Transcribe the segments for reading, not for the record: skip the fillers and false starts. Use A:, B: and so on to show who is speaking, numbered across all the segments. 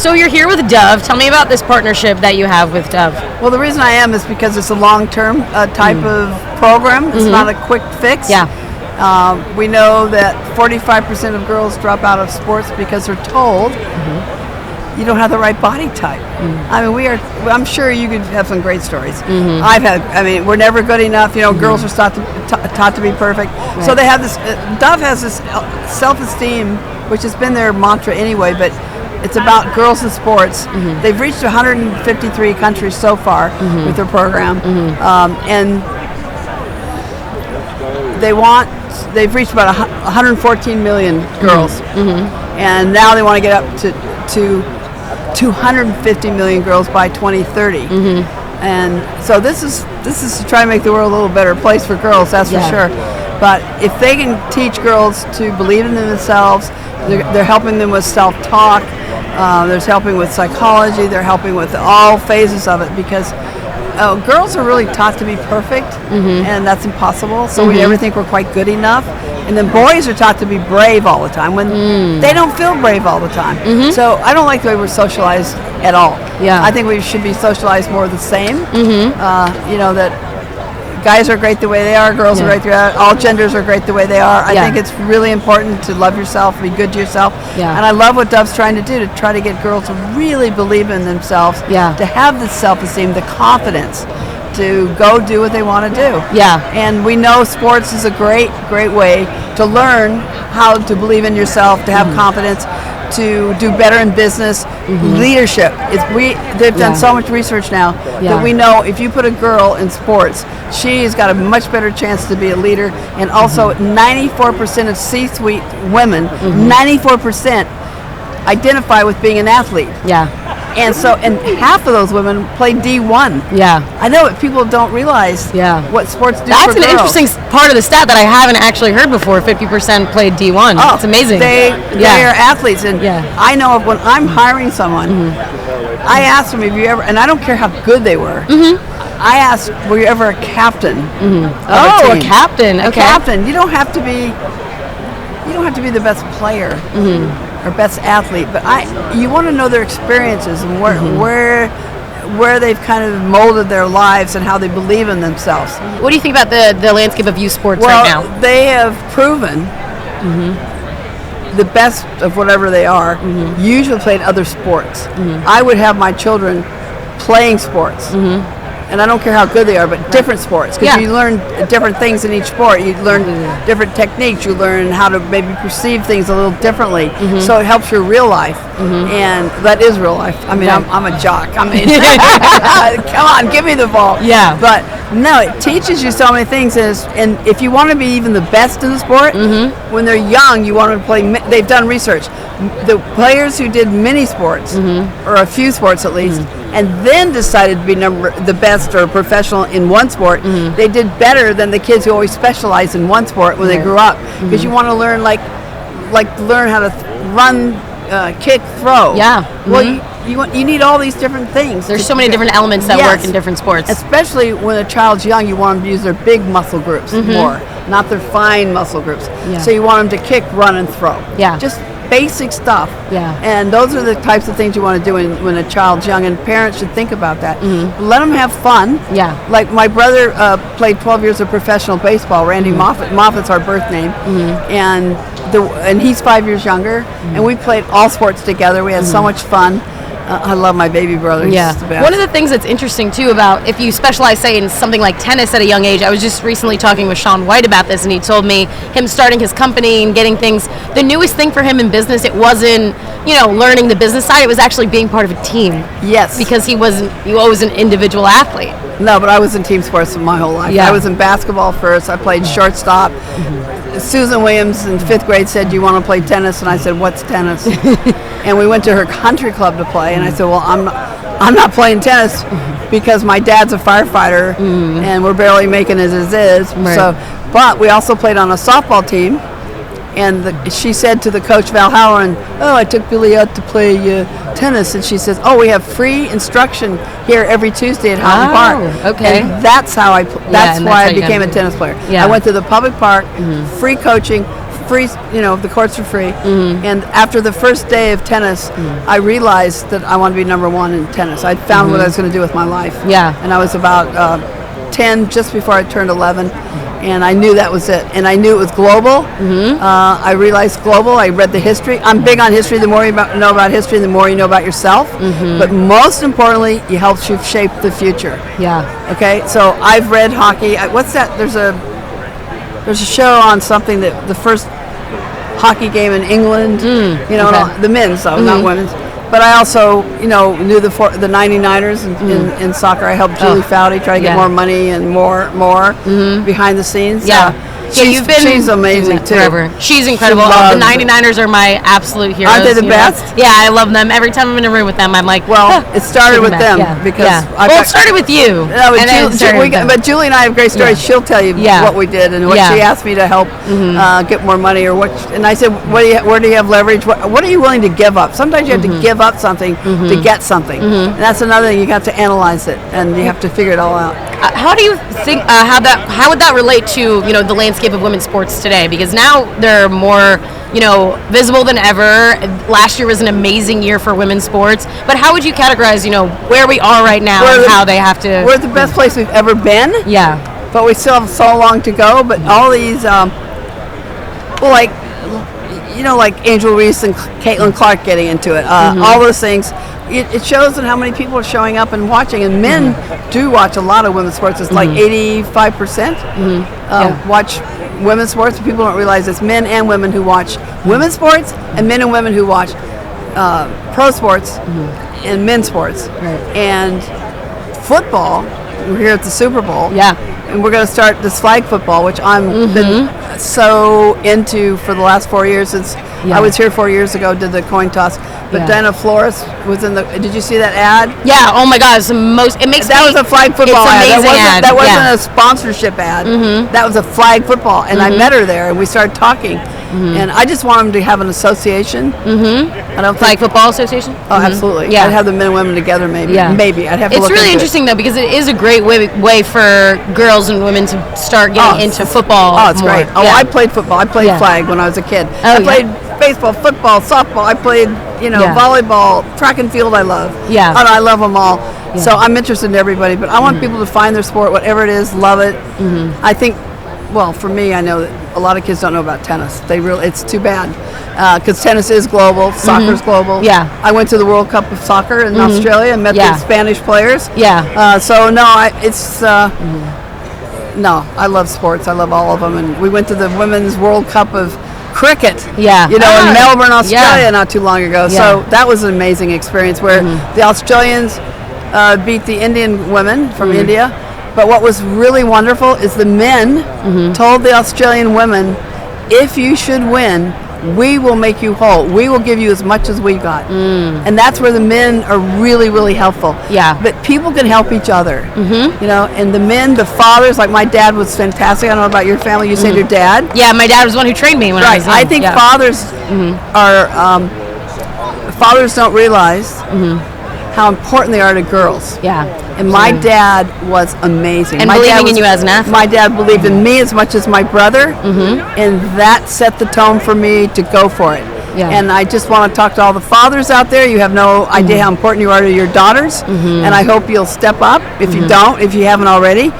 A: So you're here with Dove. Tell me about this partnership that you have with Dove.
B: Well, the reason I am is because it's a long-term type of program. It's not a quick fix.
A: Yeah.
B: We know that 45% of girls drop out of sports because they're told you don't have the right body type. I mean, I'm sure you could have some great stories. We're never good enough. Girls are taught to be perfect.
A: Right.
B: So they have this, Dove has this self-esteem, which has been their mantra anyway, but it's about girls in sports. They've reached 153 countries so far with their program. And they've reached about 114 million girls. And now they want to get up to 250 million girls by 2030. And so this is to try to make the world a little better place for girls, that's for sure. But if they can teach girls to believe in themselves, they're helping them with self-talk, they're helping with psychology, they're helping with all phases of it, because girls are really taught to be perfect, and that's impossible, so we never think we're quite good enough. And then boys are taught to be brave all the time when they don't feel brave all the time. So I don't like the way we're socialized at all.
A: Yeah.
B: I think we should be socialized more the same. That guys are great the way they are, girls are great the way they are, all genders are great the way they are. I think it's really important to love yourself, be good to yourself. And I love what Dove's trying to do, to try to get girls to really believe in themselves, to have the self-esteem, the confidence to go do what they want to do. And we know sports is a great way to learn how to believe in yourself, to have confidence, to do better in business, leadership. They've done so much research now that we know if you put a girl in sports, she's got a much better chance to be a leader. And also 94% of C-suite women, 94% identify with being an athlete. And half of those women play D1. I know it. People don't realize what sports do.
A: That's
B: for
A: an
B: girls.
A: interesting part of the stat that I haven't actually heard before. 50% played D1. It's amazing.
B: They are athletes, and I know when I'm hiring someone, I ask them, have you ever, and I don't care how good they were, I ask, were you ever a captain?
A: A captain. Okay.
B: A captain. You don't have to be the best player. Or best athlete, but you want to know their experiences and where they've kind of molded their lives and how they believe in themselves.
A: What do you think about the landscape of youth sports right now?
B: They have proven the best of whatever they are usually played other sports. I would have my children playing sports. And I don't care how good they are, but different sports, because you learn different things in each sport. You learn different techniques. You learn how to maybe perceive things a little differently. So it helps your real life, and that is real life. I mean, I'm a jock. I mean, come on, give me the ball. But no, it teaches you so many things, and if you want to be even the best in the sport, when they're young, you want to play. They've done research. The players who did many sports, or a few sports at least, and then decided to be the best or professional in one sport, they did better than the kids who always specialized in one sport when they grew up. Because you want to learn learn how to run, kick, throw. Well, you need all these different things.
A: There's so many different elements that work in different sports.
B: Especially when a child's young, you want them to use their big muscle groups more, not their fine muscle groups. So you want them to kick, run, and throw. Just basic stuff. And those are the types of things you want to do when a child's young, and parents should think about that. Let them have fun. Like my brother played 12 years of professional baseball, Randy Moffett. Moffat's our birth name. And he's 5 years younger, and we played all sports together. We had so much fun. I love my baby brother. He's the best.
A: One of the things that's interesting too about if you specialize, say, in something like tennis at a young age, I was just recently talking with Sean White about this, and he told me him starting his company and getting things, the newest thing for him in business, it wasn't, learning the business side, it was actually being part of a team. Because he was always an individual athlete.
B: No, but I was in team sports my whole life. I was in basketball first. I played shortstop. Susan Williams in 5th grade said, do you want to play tennis? And I said, what's tennis? And we went to her country club to play, and I said, well, I'm not playing tennis because my dad's a firefighter, and we're barely making it as is. So, but we also played on a softball team, and she said to the coach, Val Halloran, I took Billie out to play tennis, and she says, we have free instruction here every Tuesday at Houghton Park. And that's how why I became a tennis player. I went to the public park, free coaching, free, the courts are free. And after the first day of tennis, I realized that I want to be number one in tennis. I found what I was going to do with my life.
A: Yeah.
B: And I was about 10, just before I turned 11. And I knew that was it. And I knew it was global. I realized global. I read the history. I'm big on history. The more you know about history, the more you know about yourself. But most importantly, it helps you shape the future.
A: Yeah.
B: Okay? So I've read hockey. What's that? There's a show on something that the first hockey game in England, the men's, though, not women's. But I also, knew the 99ers in soccer. I helped Julie Foudy try to get more money and more behind the scenes.
A: Yeah.
B: She's amazing too.
A: Forever. She's incredible. The 99ers are my absolute heroes.
B: Aren't they the best?
A: Yeah, I love them. Every time I'm in a room with them, I'm like,
B: well, it started with them because
A: it started with you.
B: But Julie and I have great stories. She'll tell you what we did and what she asked me to help get more money or what. And I said, where do you have leverage? What are you willing to give up? Sometimes you have to give up something to get something, and that's another thing. You have to analyze it and you have to figure it all out.
A: How do you think how would that relate to the landscape of women's sports today? Because now they're more visible than ever. Last year was an amazing year for women's sports. But how would you categorize where we are right now and how they have to?
B: We're the best place we've ever been.
A: Yeah.
B: But we still have so long to go. But all these, like Angel Reese and Caitlin Clark getting into it. All those things. It shows that how many people are showing up and watching, and men do watch a lot of women's sports. It's like 85% watch women's sports. People don't realize it's men and women who watch women's sports, and men and women who watch pro sports and men's sports.
A: Right.
B: And football, we're here at the Super Bowl.
A: Yeah.
B: And we're going to start this flag football, which I'm been so into for the last 4 years. Since I was here 4 years ago, did the coin toss. But Diana Flores was in the. Did you see that ad?
A: Yeah. Oh my God! It's the most. It makes.
B: That was a flag football ad. That wasn't a sponsorship ad. That was a flag football, and I met her there, and we started talking. And I just want them to have an association. I don't
A: Flag football association.
B: Oh, absolutely.
A: Yeah.
B: I'd have the men and women together, maybe.
A: Yeah.
B: Maybe I'd have to.
A: It's really interesting though, because it is a great way for girls and women to start getting into football.
B: Oh, it's
A: more.
B: great. Oh, I played football. I played flag when I was a kid. I played baseball, football, softball. I played, volleyball, track and field. I love.
A: Yeah.
B: And I love them all. Yeah. So I'm interested in everybody, but I want people to find their sport, whatever it is, love it. I think. Well, for me, I know that a lot of kids don't know about tennis. It's too bad because tennis is global, soccer's global.
A: Yeah.
B: I went to the World Cup of Soccer in Australia and met the Spanish players.
A: Yeah.
B: So no, no, I love sports. I love all of them. And we went to the Women's World Cup of Cricket.
A: Yeah.
B: In Melbourne, Australia, not too long ago. Yeah. So that was an amazing experience where the Australians beat the Indian women from India. But what was really wonderful is the men told the Australian women, if you should win, we will make you whole. We will give you as much as we got. And that's where the men are really, really helpful.
A: Yeah.
B: But people can help each other. And the men, the fathers, like my dad was fantastic. I don't know about your family. You said your dad?
A: Yeah, my dad was the one who trained me when I was young.
B: I think fathers are, fathers don't realize how important they are to girls.
A: Yeah.
B: And my dad was amazing.
A: And believing in you as an athlete.
B: My dad believed in me as much as my brother, and that set the tone for me to go for it.
A: Yeah.
B: And I just want to talk to all the fathers out there. You have no idea how important you are to your daughters, and I hope you'll step up if you don't, if you haven't already,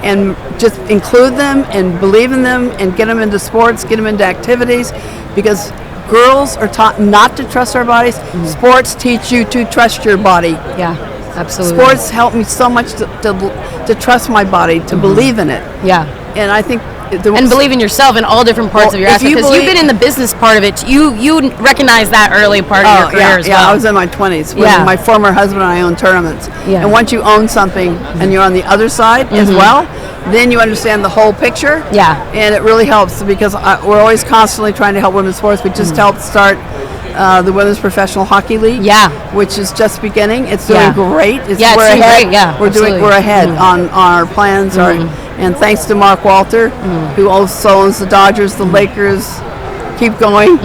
B: and just include them and believe in them and get them into sports, get them into activities, because girls are taught not to trust our bodies. Sports teach you to trust your body.
A: Yeah, absolutely.
B: Sports help me so much to trust my body, to believe in it.
A: Yeah.
B: And I think...
A: and believe in yourself in all different parts of your aspect. Because you've been in the business part of it. You recognize that early part of your career as well.
B: Yeah, I was in my 20s. When my former husband and I owned tournaments. Yeah. And once you own something and you're on the other side as well, then you understand the whole picture.
A: Yeah.
B: And it really helps because we're always constantly trying to help women's sports. We just helped start the Women's Professional Hockey League. Yeah. Which is just beginning. It's doing great. We're ahead. Great. Yeah, we're ahead on our plans. And thanks to Mark Walter, who also owns the Dodgers, the Lakers, keep going.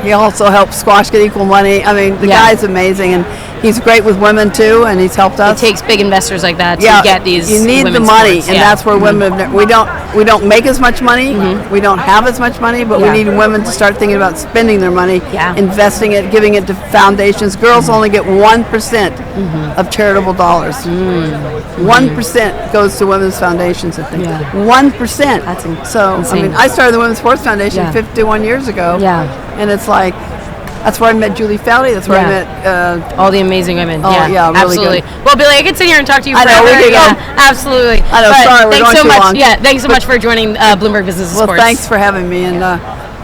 B: He also helped squash get equal money. I mean, the guy's amazing. he's great with women too, and he's helped us.
A: It takes big investors like that to get these.
B: You need the
A: women's
B: money,
A: sports.
B: and that's where women. We don't make as much money. We don't have as much money, but we need women to start thinking about spending their money, investing it, giving it to foundations. Girls only get 1% of charitable dollars. 1% goes to women's foundations. I think 1%.
A: That's
B: so.
A: insane.
B: I mean, I started the Women's Sports Foundation 51 years ago. And it's like. That's where I met Julie Foudy. That's where I met
A: all the amazing women.
B: Oh, yeah, really
A: absolutely.
B: good.
A: Well, Billie, I could sit here and talk to you forever.
B: I know, we could go.
A: Absolutely.
B: I know, sorry, we're
A: thanks
B: going
A: so
B: too
A: much.
B: long.
A: Yeah, thanks so much for joining Bloomberg Business and
B: Well,
A: Sports.
B: thanks for having me, and